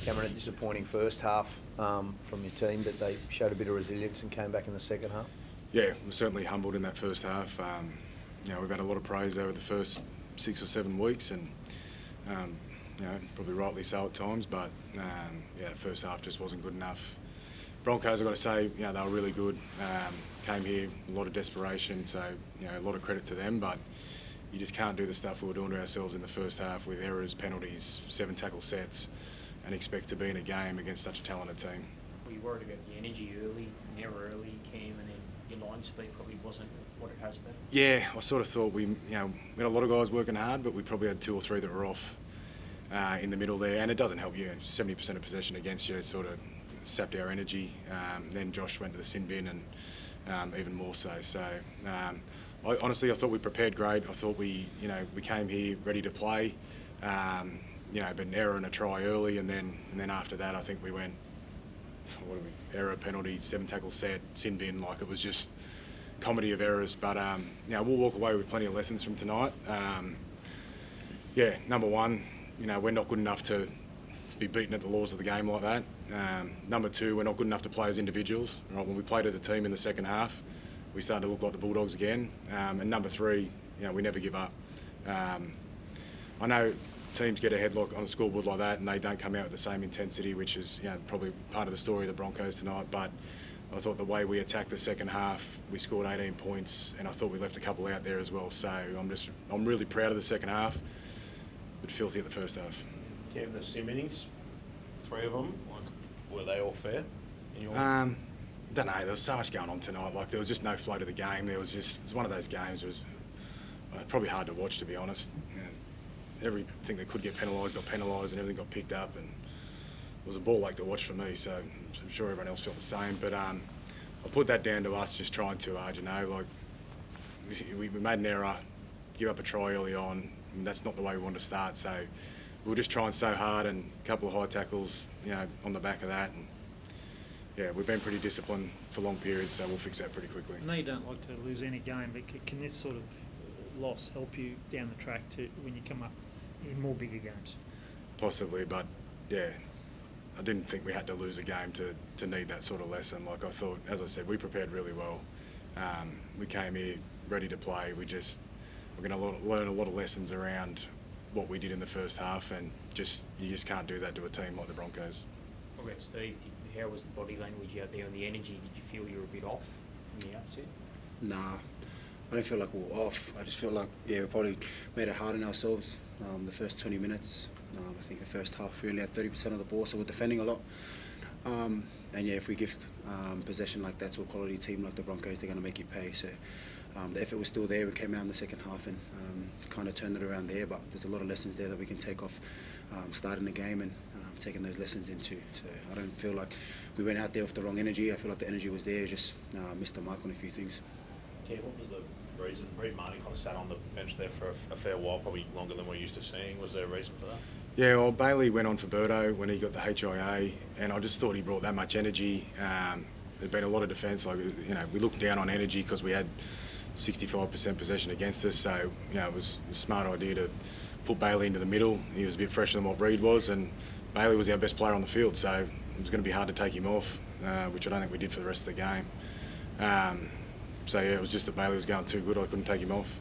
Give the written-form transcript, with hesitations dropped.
Cameron, a disappointing first half from your team, but they showed a bit of resilience and came back in the second half. Yeah, we're certainly humbled in that first half. We've had a lot of praise over the first 6 or 7 weeks, and probably rightly so at times. But the first half just wasn't good enough. Broncos, I've got to say, they were really good. Came here, a lot of desperation, so a lot of credit to them. But you just can't do the stuff we were doing to ourselves in the first half with errors, penalties, 7 tackle sets, and expect to be in a game against such a talented team. Were you worried about the energy early, never early came, and then your line speed probably wasn't what it has been? Yeah, I sort of thought we had a lot of guys working hard, but we probably had 2 or 3 that were off in the middle there, and it doesn't help you. 70% of possession against you sort of sapped our energy. Then Josh went to the sin bin, and even more so. So I thought we prepared great. I thought we came here ready to play. But an error and a try early, and then after that, I think we went, error, penalty, 7 tackle set, sin bin. Like, it was just comedy of errors. But we'll walk away with plenty of lessons from tonight. Number one, we're not good enough to be beaten at the laws of the game like that. Number 2, we're not good enough to play as individuals. Right? When we played as a team in the second half, we started to look like the Bulldogs again. And number 3, we never give up. I know teams get a headlock on the scoreboard like that and they don't come out with the same intensity, which is probably part of the story of the Broncos tonight. But I thought the way we attacked the second half, we scored 18 points, and I thought we left a couple out there as well. So I'm really proud of the second half, but filthy at the first half. Cam, the sim innings, 3 of them, were they all fair? Don't know. There was so much going on tonight. Like, there was just no flow to the game. It was one of those games. It was probably hard to watch, to be honest. Everything that could get penalised got penalised, and everything got picked up, and it was a ball like to watch for me. So I'm sure everyone else felt the same. But I put that down to us just trying too hard. We made an error, give up a try early on, and that's not the way we wanted to start. So we were just trying so hard, and a couple of high tackles, on the back of that. And we've been pretty disciplined for long periods, so we'll fix that pretty quickly. I know you don't like to lose any game, but can this sort of loss help you down the track when you come up in more bigger games? Possibly, but I didn't think we had to lose a game to need that sort of lesson. Like, I thought, as I said, we prepared really well. We came here ready to play. We're going to learn a lot of lessons around what we did in the first half, and you just can't do that to a team like the Broncos. What about Steve? How was the body language out there and the energy? Did you feel you were a bit off from the outset? Nah, I don't feel like we were off. I just feel like, we probably made it hard on ourselves the first 20 minutes. I think the first half we only had 30% of the ball, so we're defending a lot. If we give possession like that to a quality team like the Broncos, they're going to make you pay. So the effort was still there. We came out in the second half and kind of turned it around there, but there's a lot of lessons there that we can take off starting the game and taking those lessons into. So I don't feel like we went out there with the wrong energy. I feel like the energy was there, just missed the mark on a few things. Yeah, what was the reason? Reid Marnie kind of sat on the bench there for a fair while, probably longer than we're used to seeing. Was there a reason for that? Yeah, well, Bailey went on for Birdo when he got the HIA, and I just thought he brought that much energy. There'd been a lot of defence. We looked down on energy because we had 65% possession against us, so it was a smart idea to put Bailey into the middle. He was a bit fresher than what Reid was, and Bailey was our best player on the field, so it was going to be hard to take him off, which I don't think we did for the rest of the game. It was just that Bailey was going too good. I couldn't take him off.